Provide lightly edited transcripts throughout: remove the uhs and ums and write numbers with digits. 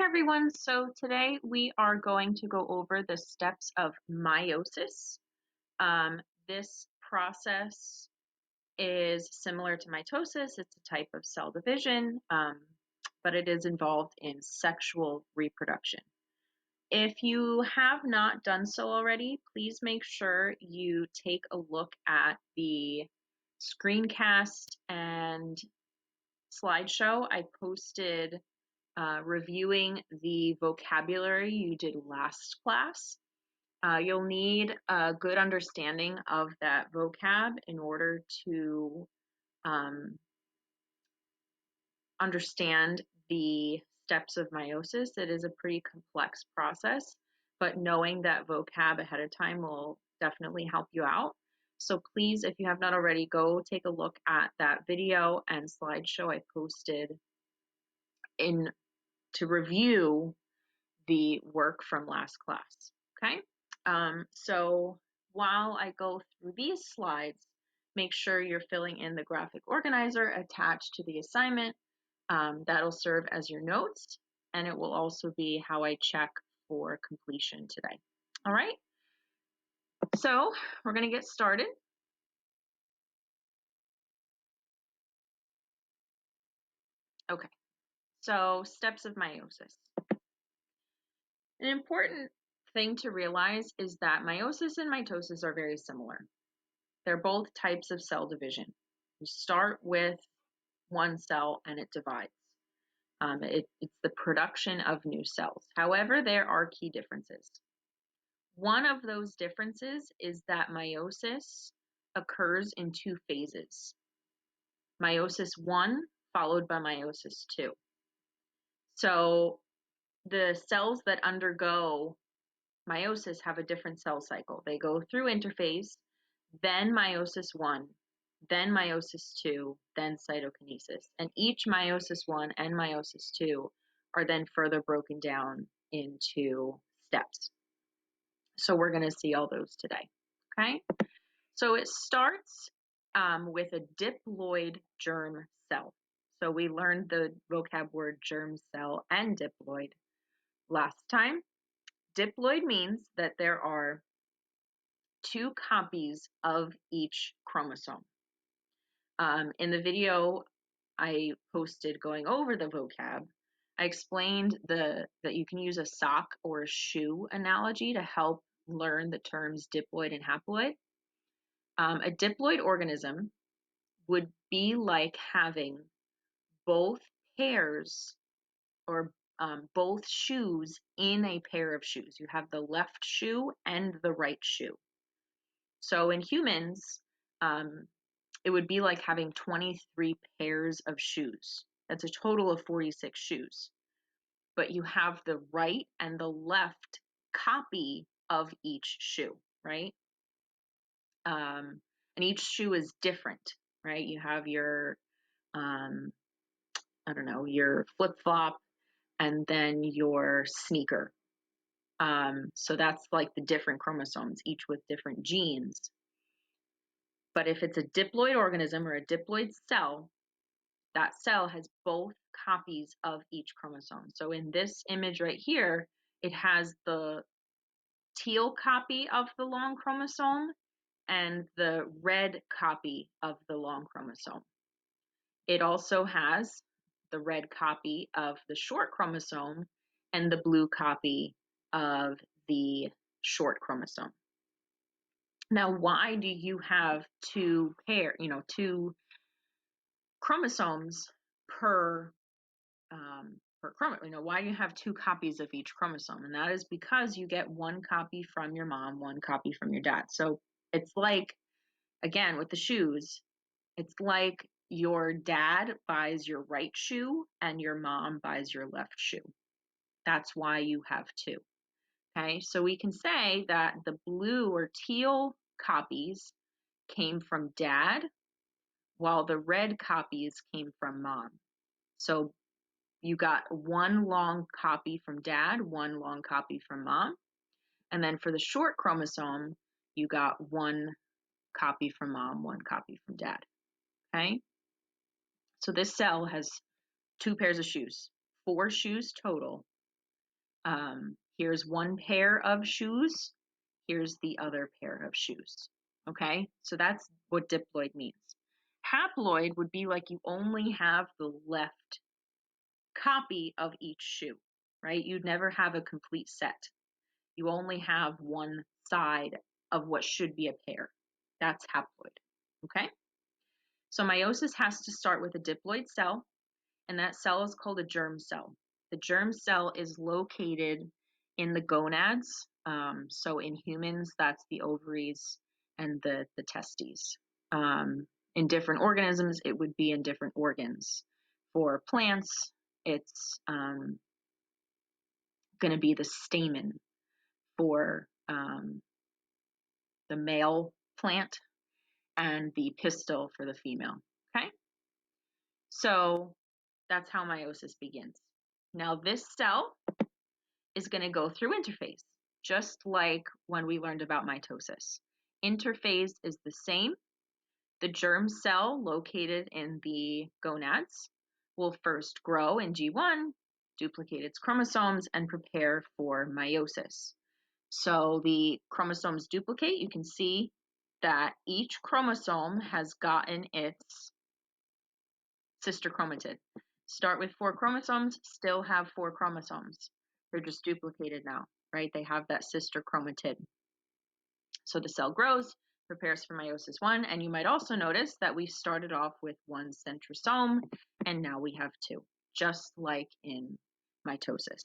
everyone. So today we are going to go over the steps of meiosis. This process is similar to mitosis. It's a type of cell division, but it is involved in sexual reproduction. If you have not done so already, please make sure you take a look at the screencast and slideshow I posted reviewing the vocabulary you did last class. You'll need a good understanding of that vocab in order to understand the steps of meiosis. It is a pretty complex process, but knowing that vocab ahead of time will definitely help you out. So please, if you have not already, go take a look at that video and slideshow I posted in to review the work from last class, okay? So while I go through these slides, make sure you're filling in the graphic organizer attached to the assignment. That'll serve as your notes, and it will also be how I check for completion today. All right, so we're gonna get started. Okay, so steps of meiosis. An important thing to realize is that meiosis and mitosis are very similar. They're both types of cell division. You start with one cell and it divides. It's the production of new cells. However, there are key differences. One of those differences is that meiosis occurs in two phases. Meiosis 1 followed by meiosis 2. So the cells that undergo meiosis have a different cell cycle. They go through interphase, then meiosis 1, then meiosis 2, then cytokinesis. And each meiosis 1 and meiosis 2 are then further broken down into steps. So we're going to see all those today, okay? So it starts with a diploid germ cell. So we learned the vocab word germ cell and diploid last time. Diploid means that there are two copies of each chromosome. In the video I posted going over the vocab, I explained that you can use a sock or a shoe analogy to help learn the terms diploid and haploid. A diploid organism would be like having both pairs or both shoes in a pair of shoes. You have the left shoe and the right shoe. So in humans, it would be like having 23 pairs of shoes. That's a total of 46 shoes. But you have the right and the left copy of each shoe, right? And each shoe is different, right? You have your, your flip-flop and then your sneaker. So that's like the different chromosomes, each with different genes. But if it's a diploid organism or a diploid cell, that cell has both copies of each chromosome. So in this image right here, it has the teal copy of the long chromosome and the red copy of the long chromosome. It also has the red copy of the short chromosome and the blue copy of the short chromosome. Now, why do you have two chromosomes per chromosome? Why do you have two copies of each chromosome? And that is because you get one copy from your mom, one copy from your dad. So it's like, again, with the shoes, it's like your dad buys your right shoe and your mom buys your left shoe. That's why you have two. Okay, so we can say that the blue or teal copies came from dad, while the red copies came from mom. So you got one long copy from dad, one long copy from mom. And then for the short chromosome, you got one copy from mom, one copy from dad. Okay? So this cell has two pairs of shoes, 4 shoes total, Here's one pair of shoes. Here's the other pair of shoes. Okay, so that's what diploid means. Haploid would be like you only have the left copy of each shoe, right? You'd never have a complete set. You only have one side of what should be a pair. That's haploid. Okay, so meiosis has to start with a diploid cell, and that cell is called a germ cell. The germ cell is located in the gonads. So in humans, that's the ovaries and the testes. In different organisms, it would be in different organs. For plants, it's going to be the stamen for the male plant and the pistil for the female. Okay? So that's how meiosis begins. Now, this cell is going to go through interphase, just like when we learned about mitosis. Interphase is the same. The germ cell located in the gonads will first grow in G1, duplicate its chromosomes, and prepare for meiosis. So the chromosomes duplicate. You can see that each chromosome has gotten its sister chromatid. Start with 4 chromosomes, still have 4 chromosomes. They're just duplicated now, right? They have that sister chromatid. So the cell grows, prepares for meiosis 1, and you might also notice that we started off with 1 centrosome, and now we have 2, just like in mitosis.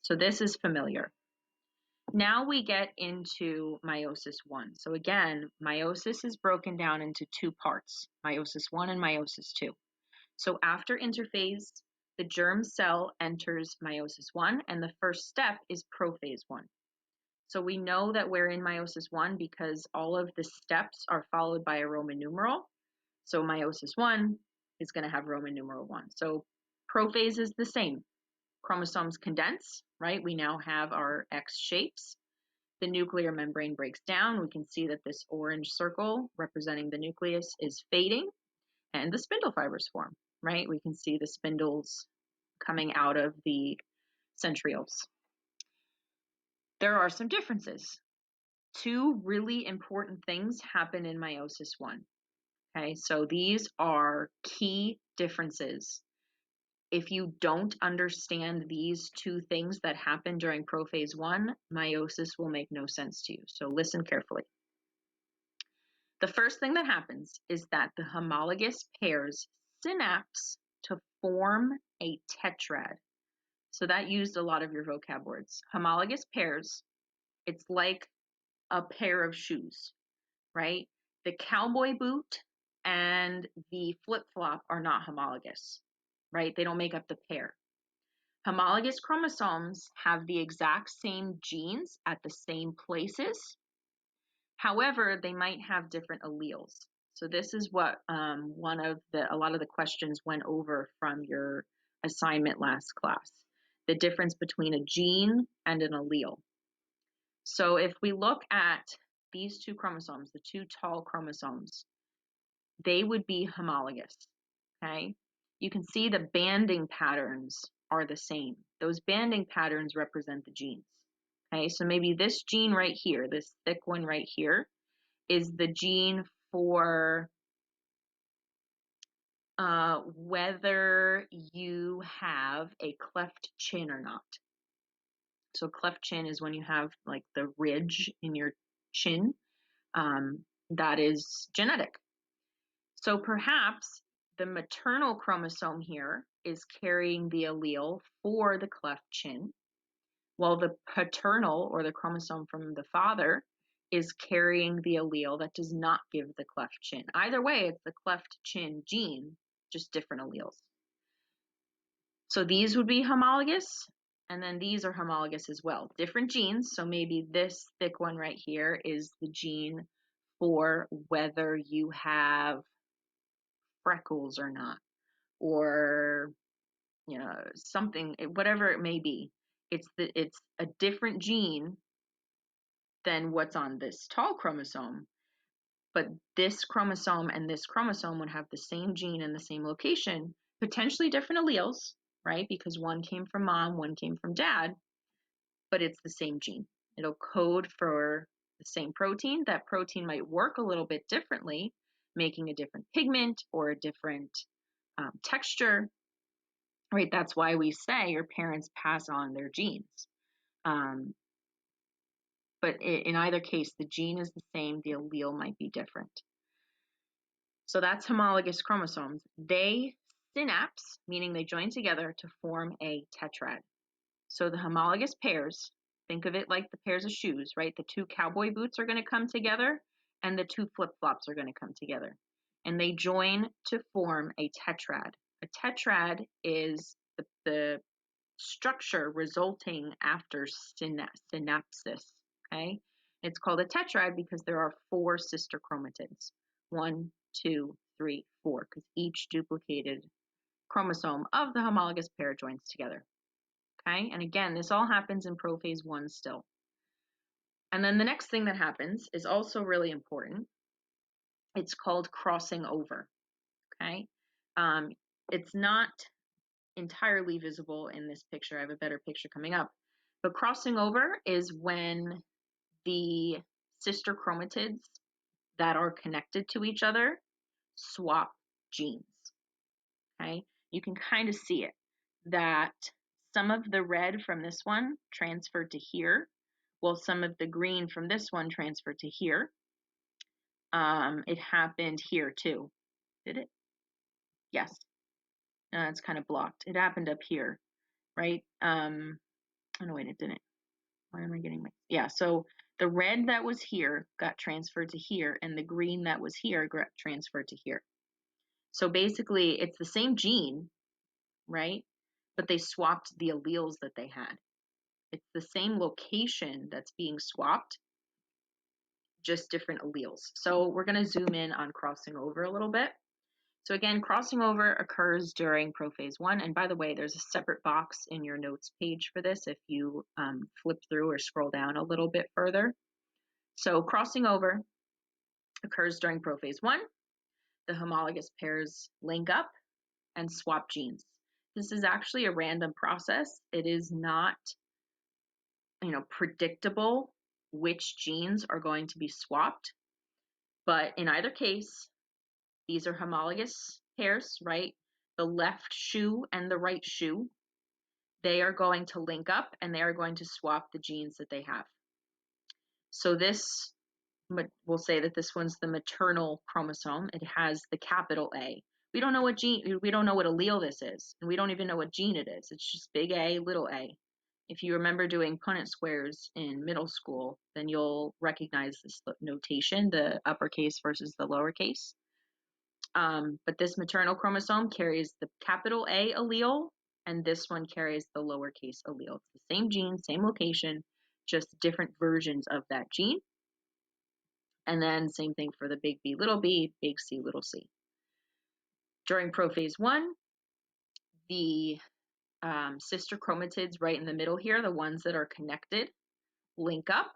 So this is familiar. Now we get into meiosis 1. So again, meiosis is broken down into 2 parts, meiosis 1 and meiosis 2. So after interphase, the germ cell enters meiosis 1, and the first step is prophase 1. So we know that we're in meiosis 1 because all of the steps are followed by a Roman numeral. So meiosis 1 is going to have Roman numeral 1. So prophase is the same. Chromosomes condense, right? We now have our X shapes. The nuclear membrane breaks down. We can see that this orange circle representing the nucleus is fading, and the spindle fibers form, right? We can see the spindles coming out of the centrioles. There are some differences. 2 really important things happen in meiosis 1. Okay, so these are key differences. If you don't understand these 2 things that happen during prophase 1, meiosis will make no sense to you. So listen carefully. The first thing that happens is that the homologous pairs synapse to form a tetrad. So that used a lot of your vocab words. Homologous pairs, it's like a pair of shoes, right? The cowboy boot and the flip-flop are not homologous, right? They don't make up the pair. Homologous chromosomes have the exact same genes at the same places. However, they might have different alleles. So this is what a lot of the questions went over from your assignment last class. The difference between a gene and an allele. So if we look at these 2 chromosomes, the 2 tall chromosomes, they would be homologous, okay? You can see the banding patterns are the same. Those banding patterns represent the genes, okay? So maybe this gene right here, this thick one right here, is the gene for whether you have a cleft chin or not. So cleft chin is when you have like the ridge in your chin. That is genetic. So perhaps the maternal chromosome here is carrying the allele for the cleft chin, while the paternal, or the chromosome from the father, is carrying the allele that does not give the cleft chin. Either way, it's the cleft chin gene, just different alleles. So these would be homologous, and then these are homologous as well. Different genes, so maybe this thick one right here is the gene for whether you have freckles or not, or something, whatever it may be. It's a different gene than what's on this tall chromosome, but this chromosome and this chromosome would have the same gene in the same location, potentially different alleles, right? Because one came from mom, one came from dad, but it's the same gene. It'll code for the same protein. That protein might work a little bit differently, making a different pigment or a different texture, right? That's why we say your parents pass on their genes. But in either case, the gene is the same, the allele might be different. So that's homologous chromosomes. They synapse, meaning they join together to form a tetrad. So the homologous pairs, think of it like the pairs of shoes, right? The two cowboy boots are going to come together and the two flip-flops are going to come together. And they join to form a tetrad. A tetrad is the structure resulting after synapsis, okay? It's called a tetrad because there are 4 sister chromatids. 1, 2, 3, 4, because each duplicated chromosome of the homologous pair joins together. Okay, and again, this all happens in prophase 1 still. And then the next thing that happens is also really important. It's called crossing over. Okay, it's not entirely visible in this picture. I have a better picture coming up. But crossing over is when the sister chromatids that are connected to each other swap genes. Okay, you can kind of see it, that some of the red from this one transferred to here, while some of the green from this one transferred to here. It happened here too. Did it? Yes. It's kind of blocked. It happened up here, right? Oh no, wait, it didn't. Why am I getting my... Yeah, so the red that was here got transferred to here, and the green that was here got transferred to here. So basically, it's the same gene, right? But they swapped the alleles that they had. It's the same location that's being swapped, just different alleles. So we're going to zoom in on crossing over a little bit. So again, crossing over occurs during prophase 1. And by the way, there's a separate box in your notes page for this if you flip through or scroll down a little bit further. So crossing over occurs during prophase 1. The homologous pairs link up and swap genes. This is actually a random process. It is not, predictable which genes are going to be swapped. But in either case, these are homologous pairs, right? The left shoe and the right shoe, they are going to link up and they are going to swap the genes that they have. So this, we'll say that this one's the maternal chromosome. It has the capital A. We don't know what allele this is, and we don't even know what gene it is. It's just big A, little a. If you remember doing Punnett squares in middle school, then you'll recognize this notation, the uppercase versus the lowercase. But this maternal chromosome carries the capital A allele, and this one carries the lowercase allele. It's the same gene, same location, just different versions of that gene. And then same thing for the big B, big C, little c. During prophase 1, the sister chromatids right in the middle here, the ones that are connected, link up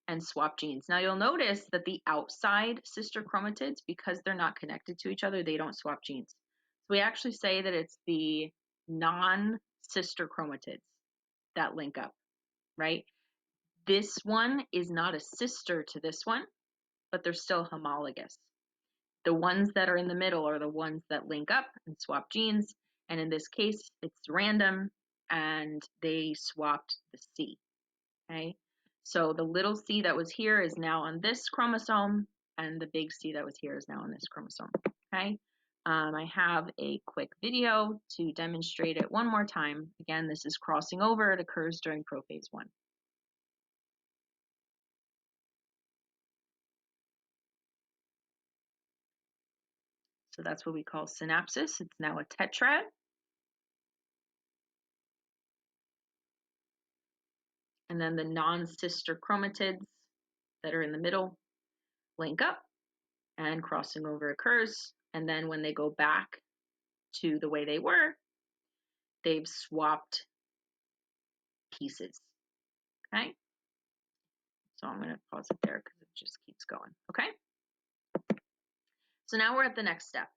and swap genes. Now you'll notice that the outside sister chromatids, because they're not connected to each other, they don't swap genes. So we actually say that it's the non-sister chromatids that link up, right? This one is not a sister to this one, but they're still homologous. The ones that are in the middle are the ones that link up and swap genes. And in this case, it's random and they swapped the C, okay? So the little c that was here is now on this chromosome, and the big C that was here is now on this chromosome, okay? I have a quick video to demonstrate it one more time. Again, this is crossing over. It occurs during prophase 1. So that's what we call synapsis. It's now a tetrad. And then the non-sister chromatids that are in the middle link up and crossing over occurs. And then when they go back to the way they were, they've swapped pieces, okay? So I'm gonna pause it there because it just keeps going, okay? So now we're at the next step.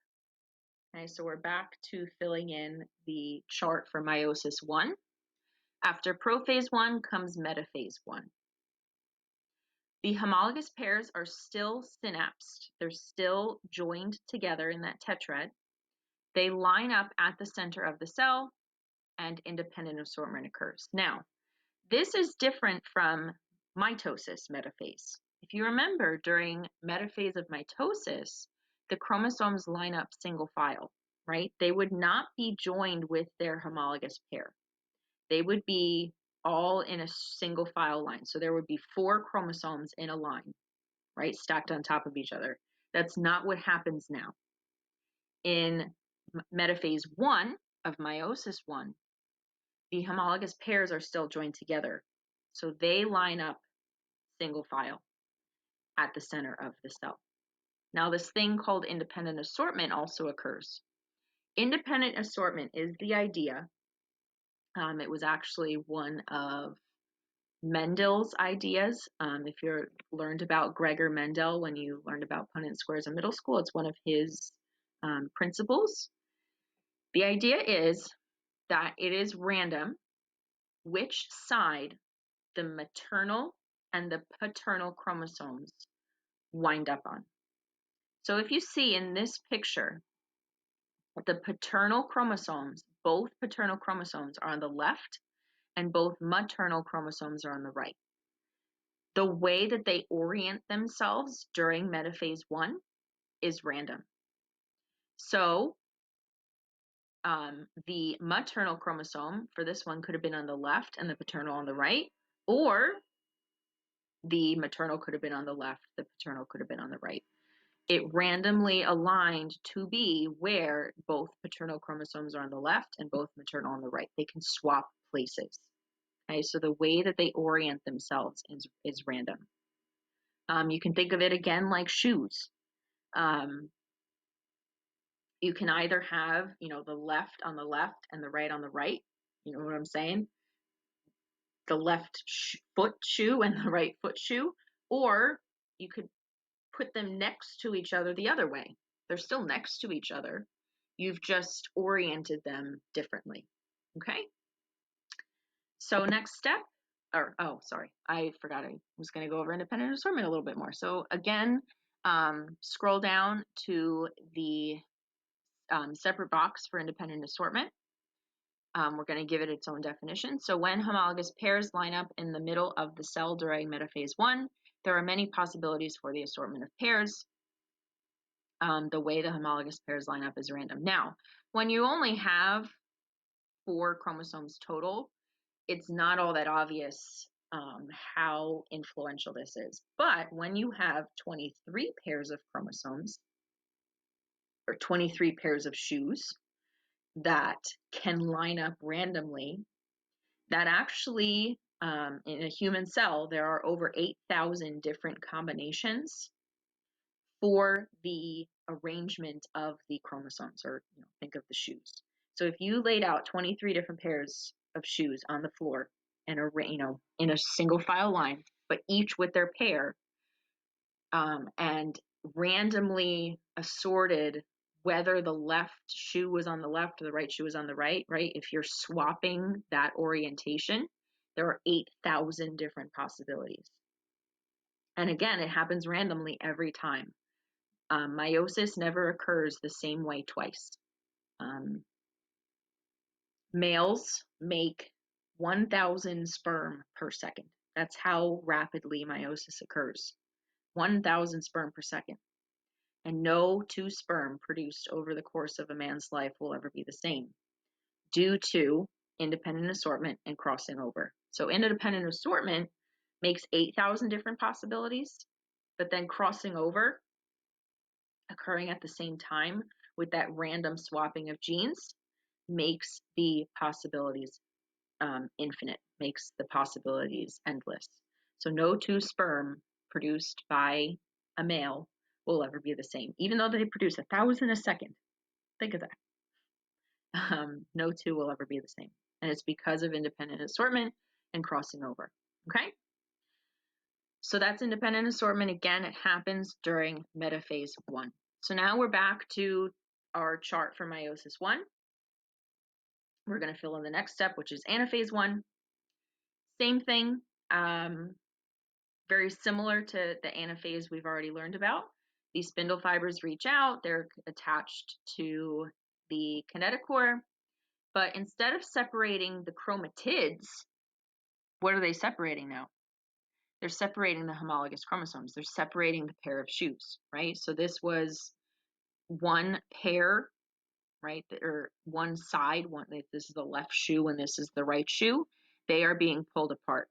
Okay, so we're back to filling in the chart for meiosis 1. After prophase 1 comes metaphase 1. The homologous pairs are still synapsed. They're still joined together in that tetrad. They line up at the center of the cell, and independent assortment occurs. Now, this is different from mitosis metaphase. If you remember, during metaphase of mitosis, the chromosomes line up single file, right? They would not be joined with their homologous pair. They would be all in a single file line. So there would be 4 chromosomes in a line, right? Stacked on top of each other. That's not what happens now. In metaphase 1 of meiosis 1, the homologous pairs are still joined together. So they line up single file at the center of the cell. Now, this thing called independent assortment also occurs. Independent assortment is the idea. It was actually one of Mendel's ideas. If you learned about Gregor Mendel when you learned about Punnett squares in middle school, it's one of his principles. The idea is that it is random which side the maternal and the paternal chromosomes wind up on. So if you see in this picture, the paternal chromosomes, both paternal chromosomes are on the left and both maternal chromosomes are on the right. The way that they orient themselves during metaphase 1 is random. So the maternal chromosome for this one could have been on the left and the paternal on the right, or the maternal could have been on the left, the paternal could have been on the right. It randomly aligned to be where both paternal chromosomes are on the left and both maternal on the right. They can swap places. Okay, so the way that they orient themselves is random. You can think of it again like shoes. You can either have, the left on the left and the right on the right. You know what I'm saying? The left foot shoe and the right foot shoe. Or you could put them next to each other the other way. They're still next to each other. You've just oriented them differently. Okay? So next step, I forgot I was going to go over independent assortment a little bit more. So again, scroll down to the separate box for independent assortment. We're going to give it its own definition. So when homologous pairs line up in the middle of the cell during metaphase 1, there are many possibilities for the assortment of pairs. The way the homologous pairs line up is random. Now, when you only have 4 chromosomes total, it's not all that obvious how influential this is. But when you have 23 pairs of chromosomes, or 23 pairs of shoes that can line up randomly, that actually, in a human cell, there are over 8,000 different combinations for the arrangement of the chromosomes, or think of the shoes. So if you laid out 23 different pairs of shoes on the floor and in a single file line, but each with their pair, and randomly assorted whether the left shoe was on the left or the right shoe was on the right, if you're swapping that orientation, there are 8,000 different possibilities. And again, it happens randomly every time. Meiosis never occurs the same way twice. Males make 1,000 sperm per second. That's how rapidly meiosis occurs. 1,000 sperm per second. And no 2 sperm produced over the course of a man's life will ever be the same, due to independent assortment and crossing over. So independent assortment makes 8,000 different possibilities, but then crossing over, occurring at the same time with that random swapping of genes, makes the possibilities infinite, makes the possibilities endless. So no 2 sperm produced by a male will ever be the same, even though they produce 1,000 a second. Think of that. No 2 will ever be the same. And it's because of independent assortment and crossing over. Okay? So that's independent assortment. Again, it happens during metaphase 1. So now we're back to our chart for meiosis 1. We're going to fill in the next step, which is anaphase 1. Same thing, very similar to the anaphase we've already learned about. These spindle fibers reach out, they're attached to the kinetochore, but instead of separating the chromatids, what are they separating now? They're separating the homologous chromosomes. They're separating the pair of shoes, right? So this was one pair, right? Or one side, this is the left shoe and this is the right shoe. They are being pulled apart.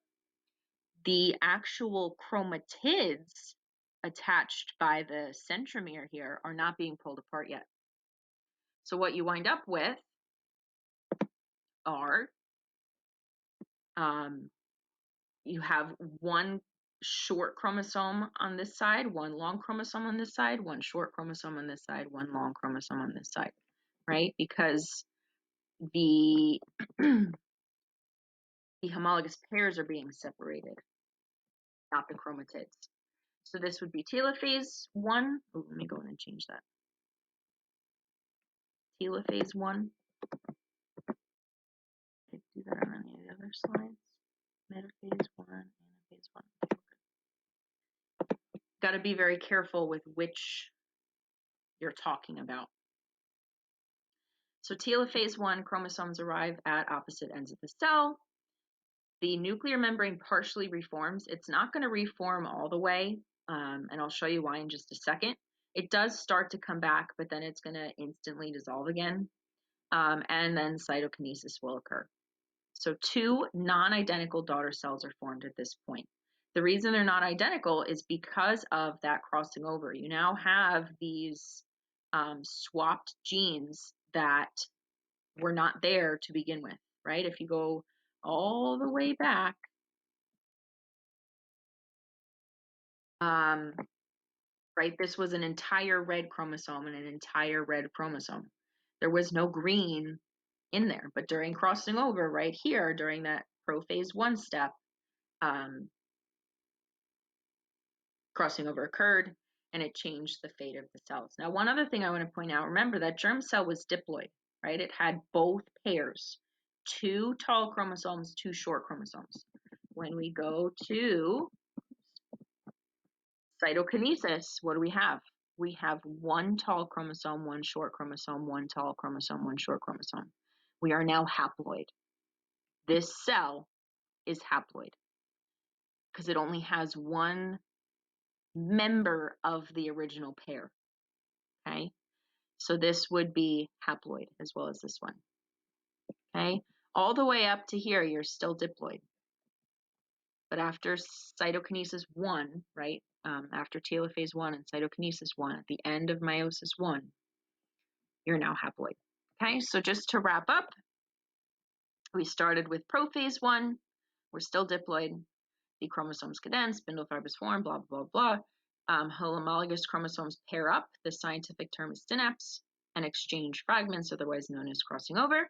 The actual chromatids attached by the centromere here are not being pulled apart yet. So what you wind up with are, you have one short chromosome on this side, one long chromosome on this side, one short chromosome on this side, one long chromosome on this side, right? Because the the homologous pairs are being separated, not the chromatids. So this would be telophase 1. Ooh, let me go in and change that. Telophase 1. I do that on any of the other slides. Metaphase 1, anaphase 1. Got to be very careful with which you're talking about. So telophase 1 chromosomes arrive at opposite ends of the cell. The nuclear membrane partially reforms. It's not going to reform all the way, and I'll show you why in just a second. It does start to come back, but then it's going to instantly dissolve again, and then cytokinesis will occur. So two non-identical daughter cells are formed at this point. The reason they're not identical is because of that crossing over. You now have these swapped genes that were not there to begin with, right? If you go all the way back, right, this was an entire red chromosome and an entire red chromosome. There was no green in there, but during crossing over right here, during that prophase 1 step, crossing over occurred and it changed the fate of the cells. Now, one other thing I want to point out, remember that germ cell was diploid, right? It had both pairs, 2 tall chromosomes, 2 short chromosomes. When we go to cytokinesis, what do we have? We have 1 tall chromosome, 1 short chromosome, 1 tall chromosome, 1 short chromosome. We are now haploid. This cell is haploid because it only has 1 member of the original pair, okay? So this would be haploid as well as this one, okay? All the way up to here, you're still diploid. But after cytokinesis 1, right, after telophase 1 and cytokinesis 1, at the end of meiosis 1, you're now haploid, okay? So just to wrap up, we started with prophase 1, we're still diploid, the chromosomes condense, spindle fibers form, blah, blah, blah. Homologous chromosomes pair up. The scientific term is synapse, and exchange fragments, otherwise known as crossing over.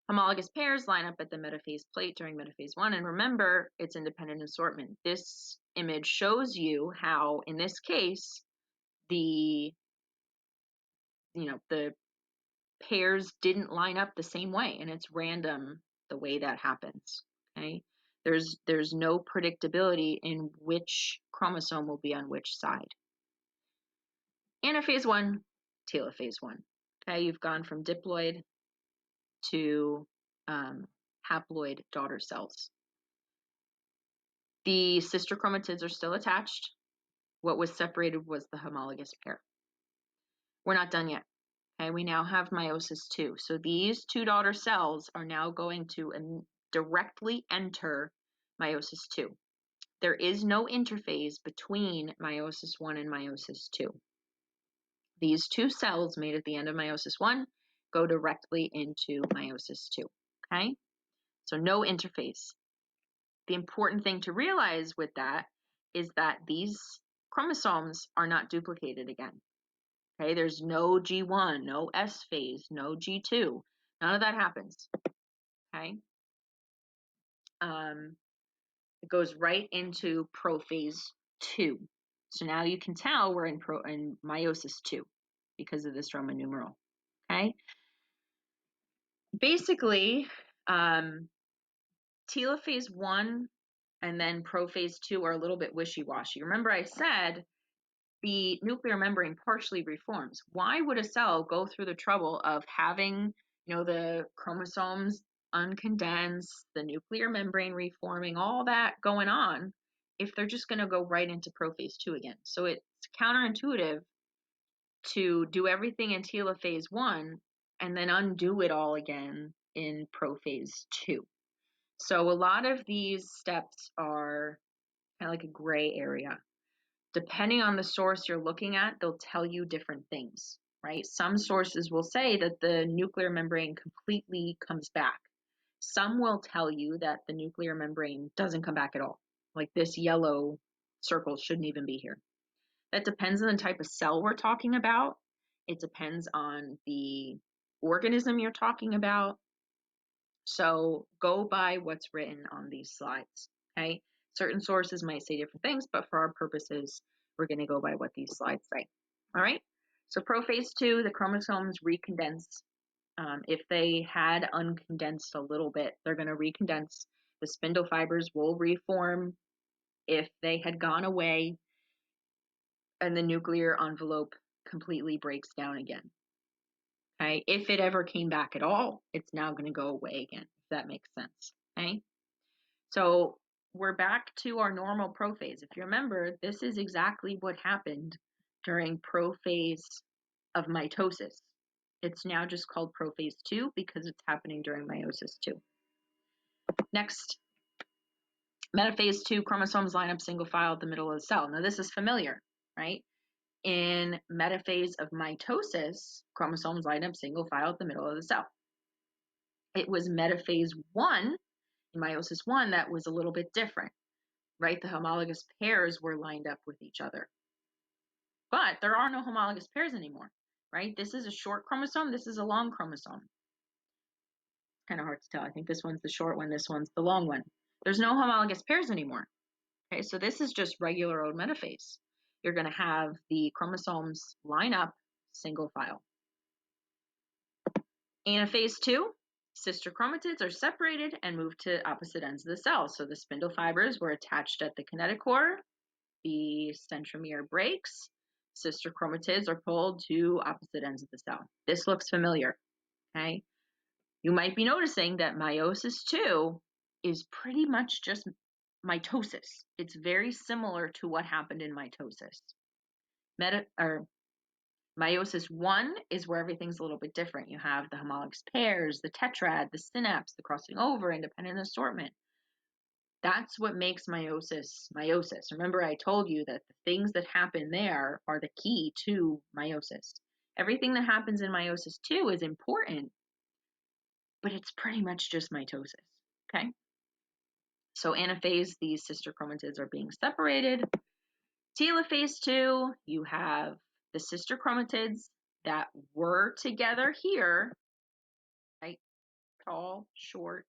Homologous pairs line up at the metaphase plate during metaphase 1, and remember, it's independent assortment. This image shows you how, in this case, the pairs didn't line up the same way, and it's random the way that happens, okay? There's no predictability in which chromosome will be on which side. Anaphase 1, telophase 1. Okay, you've gone from diploid to haploid daughter cells. The sister chromatids are still attached. What was separated was the homologous pair. We're not done yet. Okay, we now have meiosis 2. So these 2 daughter cells are now going to directly enter meiosis 2. There is no interphase between meiosis 1 and meiosis 2. These 2 cells made at the end of meiosis 1 go directly into meiosis 2, okay? So no interphase. The important thing to realize with that is that these chromosomes are not duplicated again, okay? There's no G1, no S phase, no G2. None of that happens, okay? It goes right into prophase 2. So now you can tell we're in meiosis 2 because of this Roman numeral, okay? Basically, telophase 1 and then prophase 2 are a little bit wishy-washy. Remember I said the nuclear membrane partially reforms. Why would a cell go through the trouble of having, the chromosomes uncondense, the nuclear membrane reforming, all that going on, if they're just going to go right into prophase 2 again? So it's counterintuitive to do everything in telophase 1 and then undo it all again in prophase 2. So a lot of these steps are kind of like a gray area. Depending on the source you're looking at, they'll tell you different things, right? Some sources will say that the nuclear membrane completely comes back. Some will tell you that the nuclear membrane doesn't come back at all. Like this yellow circle shouldn't even be here. That depends on the type of cell we're talking about. It depends on the organism you're talking about. So go by what's written on these slides, okay? Certain sources might say different things, but for our purposes, we're going to go by what these slides say. All right, so prophase 2, the chromosomes recondense. If they had uncondensed a little bit, they're going to recondense. The spindle fibers will reform. If they had gone away, and the nuclear envelope completely breaks down again. Okay, if it ever came back at all, it's now going to go away again, if that makes sense. Okay, so we're back to our normal prophase. If you remember, this is exactly what happened during prophase of mitosis. It's now just called prophase 2 because it's happening during meiosis 2. Next, metaphase 2, chromosomes line up single file at the middle of the cell. Now this is familiar, right? In metaphase of mitosis, chromosomes line up single file at the middle of the cell. It was metaphase 1, in meiosis 1, that was a little bit different, right? The homologous pairs were lined up with each other. But there are no homologous pairs anymore, right? This is a short chromosome, this is a long chromosome. Kind of hard to tell. I think this one's the short one, this one's the long one. There's no homologous pairs anymore. Okay, so this is just regular old metaphase. You're going to have the chromosomes line up single file. Anaphase 2, sister chromatids are separated and moved to opposite ends of the cell. So the spindle fibers were attached at the kinetochore, the centromere breaks, sister chromatids are pulled to opposite ends of the cell. This looks familiar, okay? You might be noticing that meiosis 2 is pretty much just mitosis. It's very similar to what happened in mitosis. Meiosis 1 is where everything's a little bit different. You have the homologous pairs, the tetrad, the synapse, the crossing over, independent assortment. That's what makes meiosis meiosis. Remember, I told you that the things that happen there are the key to meiosis. Everything that happens in meiosis 2 is important, but it's pretty much just mitosis, okay? So anaphase, these sister chromatids are being separated. Telophase 2, you have the sister chromatids that were together here, right? Tall, short.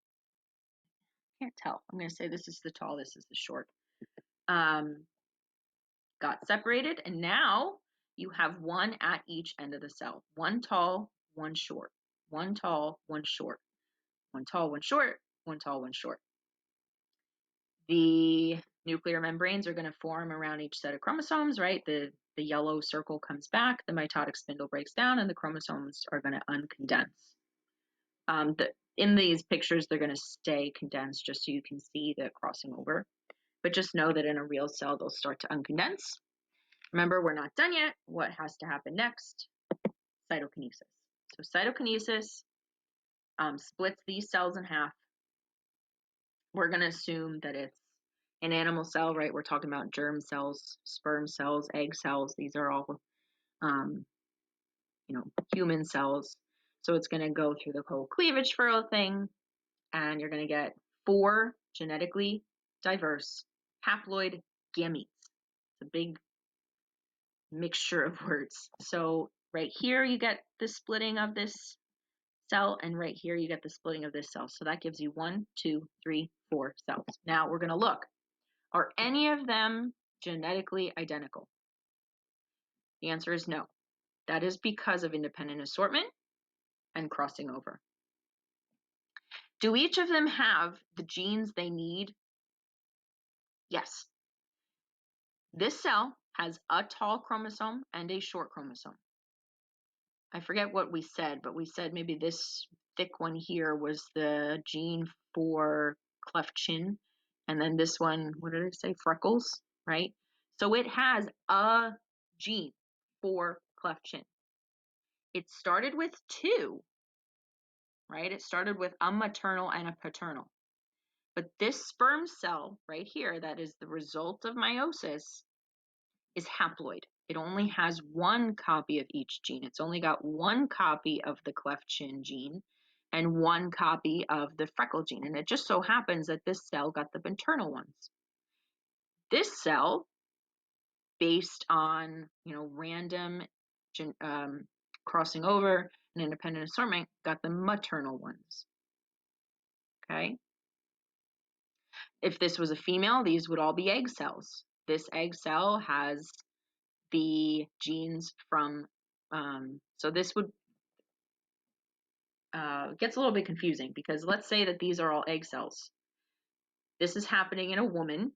Can't tell. I'm going to say this is the tall, this is the short. Got separated, and now you have one at each end of the cell. One tall, one short. One tall, one short. One tall, one short. One tall, one short. The nuclear membranes are going to form around each set of chromosomes, right? The yellow circle comes back, the mitotic spindle breaks down, and the chromosomes are going to uncondense. In these pictures, they're going to stay condensed just so you can see the crossing over. But just know that in a real cell, they'll start to uncondense. Remember, we're not done yet. What has to happen next? Cytokinesis. So cytokinesis splits these cells in half. We're going to assume that it's an animal cell, right? We're talking about germ cells, sperm cells, egg cells. These are all, human cells. So it's going to go through the whole cleavage furrow thing, and you're going to get 4 genetically diverse haploid gametes. It's a big mixture of words. So right here you get the splitting of this cell, and right here you get the splitting of this cell. So that gives you 1, 2, 3, 4 cells. Now we're going to look. Are any of them genetically identical? The answer is no. That is because of independent assortment and crossing over. Do each of them have the genes they need? Yes. This cell has a tall chromosome and a short chromosome. I forget what we said, but we said maybe this thick one here was the gene for cleft chin. And then this one, what did I say? Freckles, right? So it has a gene for cleft chin. It started with two, right? It started with a maternal and a paternal. But this sperm cell right here, that is the result of meiosis, is haploid. It only has one copy of each gene. It's only got one copy of the cleft chin gene and one copy of the freckle gene. And it just so happens that this cell got the maternal ones. This cell, based on random crossing over and independent assortment, got the maternal ones. Okay. If this was a female, these would all be egg cells. This egg cell has the genes from, so this would, gets a little bit confusing because let's say that these are all egg cells. This is happening in a woman.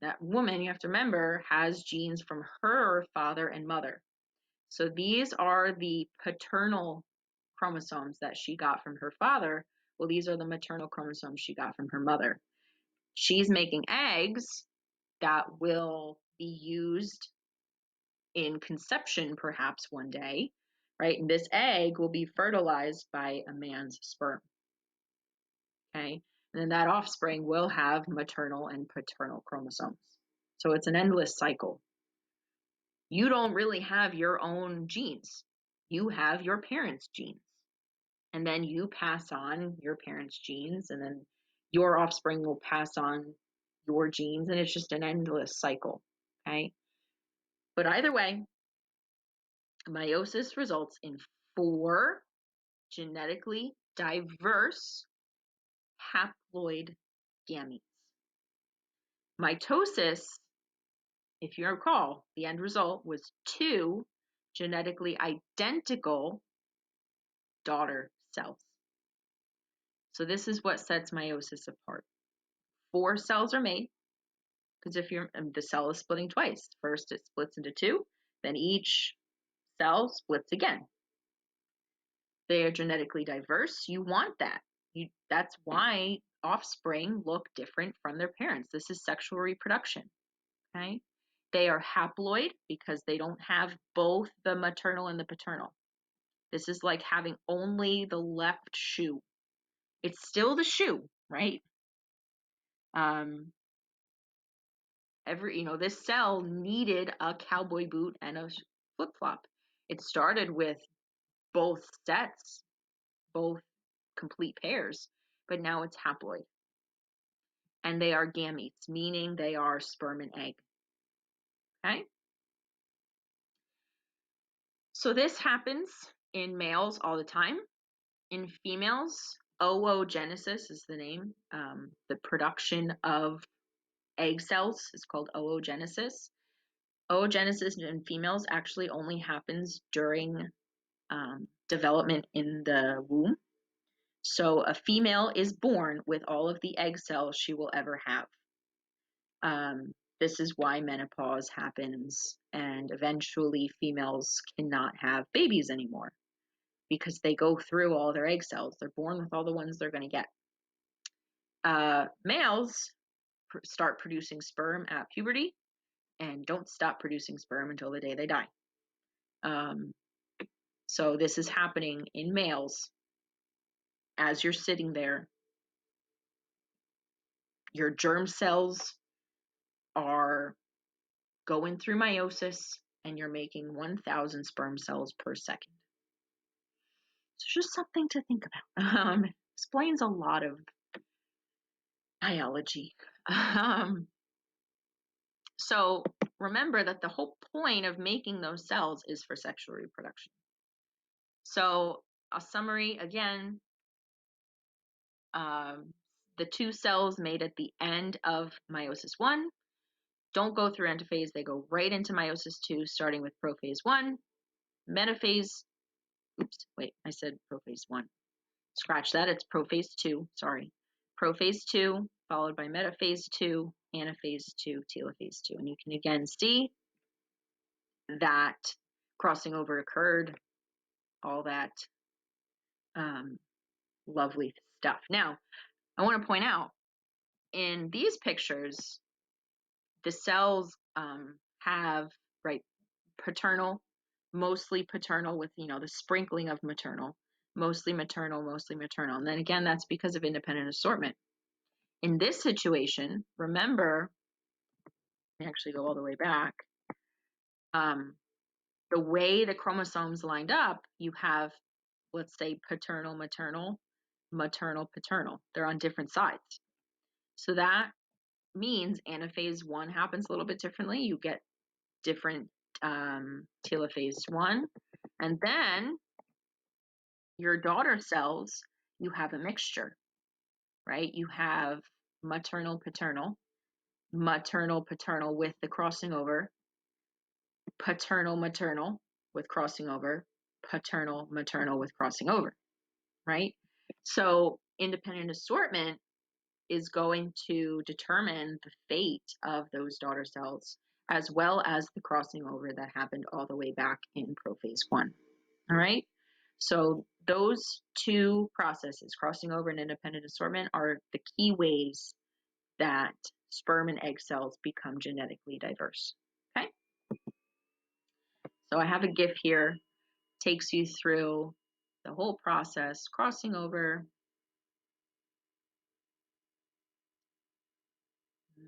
That woman, you have to remember, has genes from her father and mother. So these are the paternal chromosomes that she got from her father. Well, these are the maternal chromosomes she got from her mother. She's making eggs that will be used in conception perhaps one day, right? And this egg will be fertilized by a man's sperm, okay? And then that offspring will have maternal and paternal chromosomes. So it's an endless cycle. You don't really have your own genes. You have your parents' genes. And then you pass on your parents' genes, and then your offspring will pass on your genes, and it's just an endless cycle, okay? But either way, meiosis results in 4 genetically diverse haploid gametes. Mitosis, if you recall, the end result was 2 genetically identical daughter cells. So this is what sets meiosis apart. 4 cells are made, because if the cell is splitting twice. First it splits into 2, then each cell splits again. They are genetically diverse. You want that. That's why offspring look different from their parents. This is sexual reproduction. Okay? They are haploid because they don't have both the maternal and the paternal. This is like having only the left shoe. It's still the shoe, right? This cell needed a cowboy boot and a flip-flop. It started with both sets, both complete pairs, but now it's haploid. And they are gametes, meaning they are sperm and egg. Okay? So this happens in males all the time. In females, oogenesis is the name. The production of egg cells is called oogenesis. Oogenesis in females actually only happens during development in the womb. So a female is born with all of the egg cells she will ever have. This is why menopause happens, and eventually females cannot have babies anymore because they go through all their egg cells. They're born with all the ones they're going to get. Males start producing sperm at puberty and don't stop producing sperm until the day they die. So this is happening in males. As you're sitting there, your germ cells are going through meiosis and you're making 1,000 sperm cells per second. So just something to think about. Explains a lot of biology. So remember that the whole point of making those cells is for sexual reproduction. So a summary again, the 2 cells made at the end of meiosis 1 don't go through antiphase, they go right into meiosis 2, starting with prophase 1, metaphase, oops, wait, I said prophase 1. Scratch that, it's prophase 2, sorry. Prophase 2, followed by metaphase 2, anaphase 2, telophase 2. And you can again see that crossing over occurred, all that lovely stuff. Now, I want to point out, in these pictures, the cells have, right, paternal, mostly paternal with, the sprinkling of maternal, mostly maternal, mostly maternal. And then again, that's because of independent assortment. In this situation, remember, let me actually go all the way back. The way the chromosomes lined up, you have, let's say, paternal, maternal, maternal, paternal. They're on different sides. So that means anaphase 1 happens a little bit differently. You get different telophase 1. And then your daughter cells, you have a mixture, right? You have maternal, paternal, maternal, paternal with the crossing over, paternal, maternal with crossing over, paternal, maternal with crossing over, right? So independent assortment is going to determine the fate of those daughter cells, as well as the crossing over that happened all the way back in prophase 1. All right. So those two processes, crossing over and independent assortment, are the key ways that sperm and egg cells become genetically diverse. Okay. So I have a GIF here, takes you through the whole process, crossing over,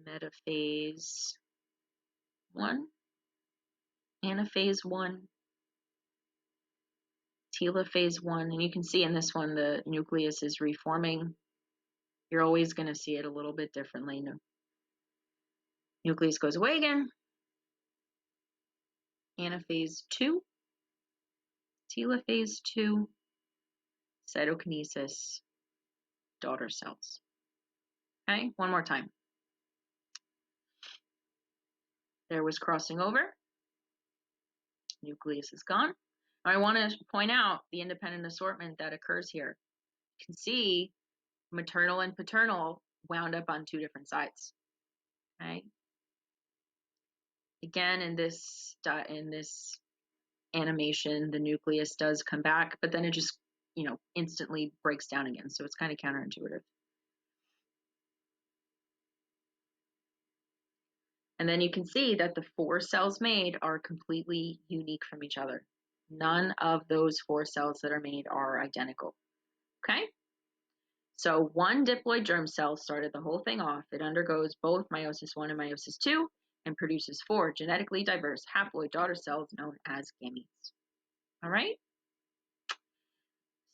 metaphase 1, anaphase 1, telophase 1, and you can see in this one the nucleus is reforming. You're always going to see it a little bit differently. Nucleus goes away again. Anaphase 2, telophase 2, cytokinesis, daughter cells. Okay, one more time. There was crossing over. Nucleus is gone. I want to point out the independent assortment that occurs here. You can see maternal and paternal wound up on two different sides. Okay. Again, in this animation, the nucleus does come back, but then it just, instantly breaks down again. So it's kind of counterintuitive. And then you can see that the 4 cells made are completely unique from each other. None of those 4 cells that are made are identical. Okay? So one diploid germ cell started the whole thing off. It undergoes both meiosis 1 and meiosis 2 and produces 4 genetically diverse haploid daughter cells known as gametes. All right?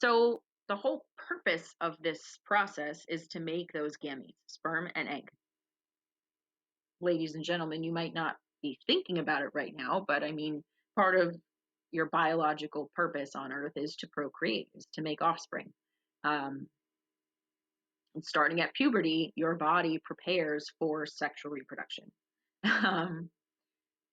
So the whole purpose of this process is to make those gametes, sperm and egg. Ladies and gentlemen, you might not be thinking about it right now, but I mean, part of your biological purpose on Earth is to procreate, is to make offspring. And starting at puberty, your body prepares for sexual reproduction.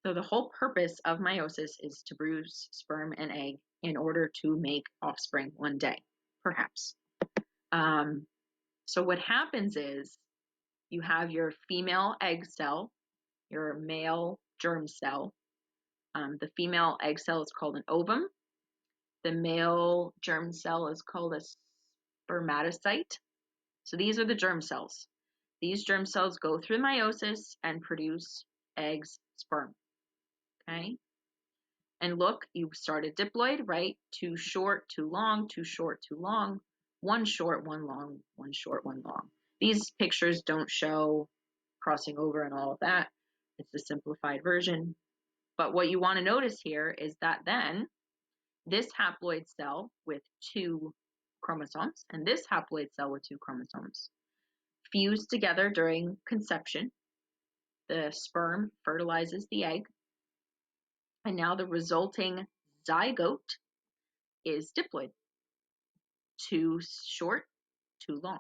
So the whole purpose of meiosis is to bruise sperm and egg in order to make offspring one day, perhaps. So what happens is you have your female egg cell, your male germ cell. The female egg cell is called an ovum. The male germ cell is called a spermatocyte. So these are the germ cells. These germ cells go through meiosis and produce eggs, sperm. Okay? And look, you started diploid, right? Too short, too long, too short, too long. One short, one long, one short, one long. These pictures don't show crossing over and all of that. It's the simplified version. But what you want to notice here is that then this haploid cell with 2 chromosomes and this haploid cell with 2 chromosomes fuse together during conception. The sperm fertilizes the egg, and now the resulting zygote is diploid. Too short, too long.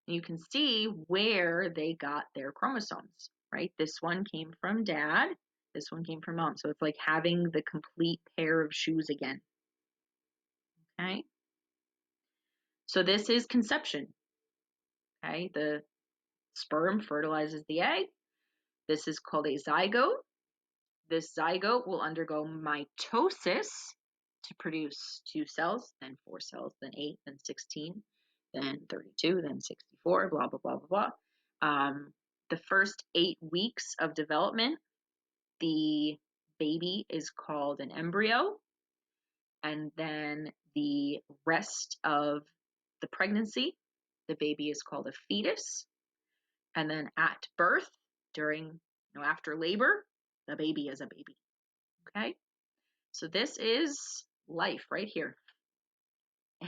And you can see where they got their chromosomes, right? This one came from dad, this one came from mom. So it's like having the complete pair of shoes again. Okay? So this is conception. Okay, the sperm fertilizes the egg. This is called a zygote. This zygote will undergo mitosis to produce 2 cells, then 4 cells, then 8, then 16, then 32, then 64, blah, blah, blah, blah, blah. The first 8 weeks of development, the baby is called an embryo, and then the rest of the pregnancy, the baby is called a fetus, and then at birth, after labor, the baby is a baby. Okay, so this is life right here.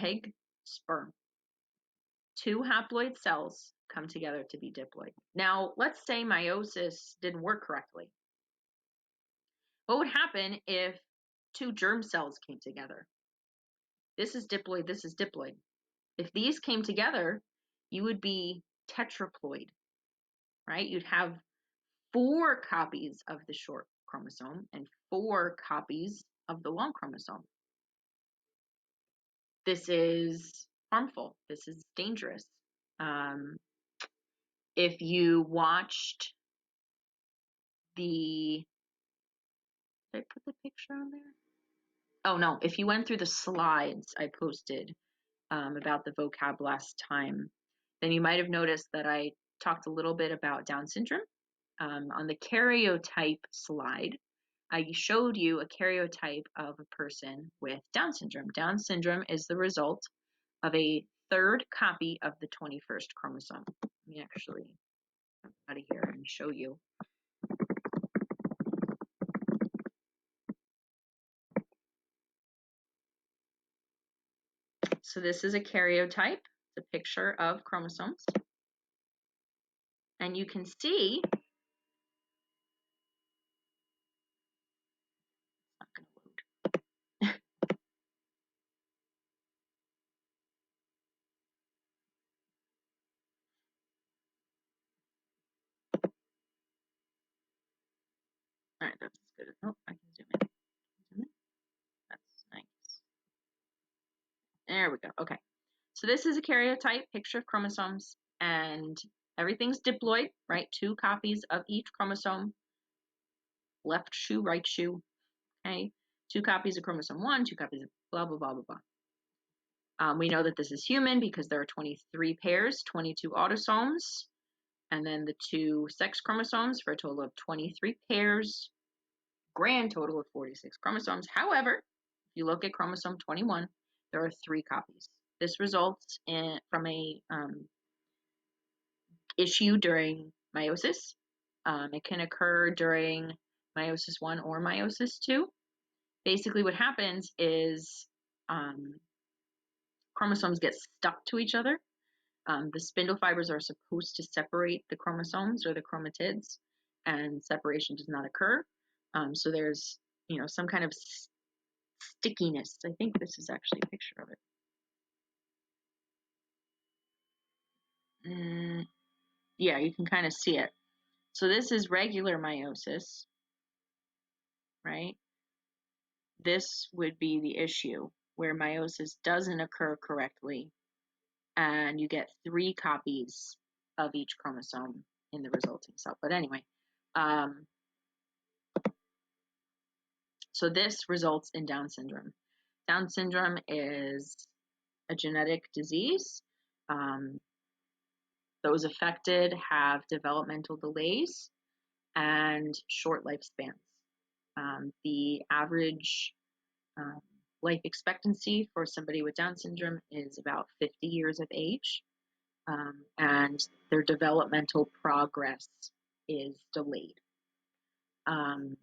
Egg, sperm. 2 haploid cells come together to be diploid. Now, let's say meiosis didn't work correctly. What would happen if 2 germ cells came together? This is diploid, this is diploid. If these came together, you would be tetraploid, right? You'd have 4 copies of the short chromosome and 4 copies of the long chromosome. This is harmful. This is dangerous. If you watched did I put the picture on there? Oh no, if you went through the slides I posted about the vocab last time, then you might have noticed that I talked a little bit about Down syndrome. On the karyotype slide, I showed you a karyotype of a person with Down syndrome. Down syndrome is the result of a 3rd copy of the 21st chromosome. Let me actually come out of here and show you. So this is a karyotype. It's a picture of chromosomes. And you can see, it's not going to load. All right, that's as good as, oh, I can zoom in. Zoom in. That's nice. There we go. Okay. So this is a karyotype picture of chromosomes, and everything's diploid, right? 2 copies of each chromosome, left shoe, right shoe, okay? 2 copies of chromosome 1, 2 copies of blah, blah, blah, blah, blah. We know that this is human because there are 23 pairs, 22 autosomes, and then the 2 sex chromosomes for a total of 23 pairs, grand total of 46 chromosomes. However, if you look at chromosome 21, there are 3 copies. This results from a issue during meiosis. It can occur during meiosis 1 or meiosis 2. Basically what happens is chromosomes get stuck to each other. The spindle fibers are supposed to separate the chromosomes or the chromatids, and separation does not occur. So there's, some kind of stickiness. I think this is actually a picture of it. Yeah, you can kind of see it. So this is regular meiosis, right? This would be the issue where meiosis doesn't occur correctly, and you get 3 copies of each chromosome in the resulting cell. But anyway, so this results in Down syndrome. Down syndrome is a genetic disease. Those affected have developmental delays and short lifespans. The average life expectancy for somebody with Down syndrome is about 50 years of age, and their developmental progress is delayed. And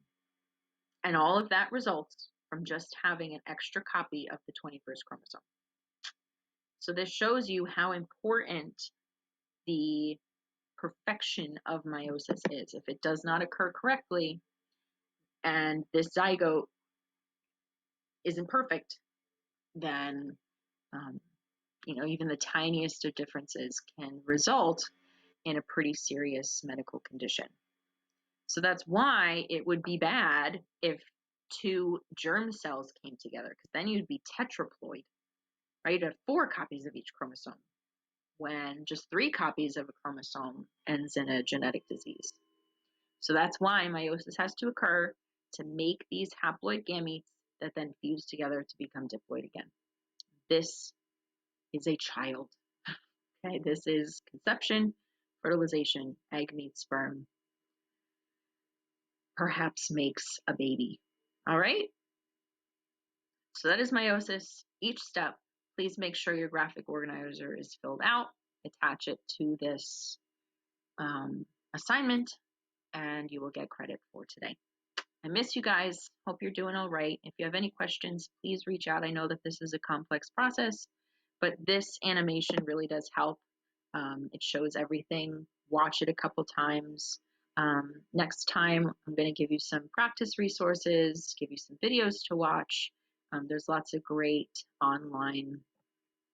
all of that results from just having an extra copy of the 21st chromosome. So this shows you how important the perfection of meiosis is. If it does not occur correctly and this zygote isn't perfect, then even the tiniest of differences can result in a pretty serious medical condition. So that's why it would be bad if 2 germ cells came together, because then you'd be tetraploid, right? You have 4 copies of each chromosome, when just 3 copies of a chromosome ends in a genetic disease. So that's why meiosis has to occur, to make these haploid gametes that then fuse together to become diploid again. This is a child. Okay, this is conception, fertilization, egg meets sperm, perhaps makes a baby. All right? So that is meiosis. Each step, please make sure your graphic organizer is filled out. Attach it to this assignment, and you will get credit for today. I miss you guys. Hope you're doing all right. If you have any questions, please reach out. I know that this is a complex process, but this animation really does help. It shows everything. Watch it a couple times. Next time, I'm going to give you some practice resources, give you some videos to watch. There's lots of great online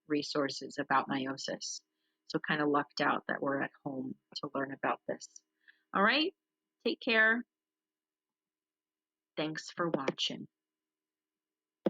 resources about meiosis. So kind of lucked out that we're at home to learn about this. All right, take care. Thanks for watching.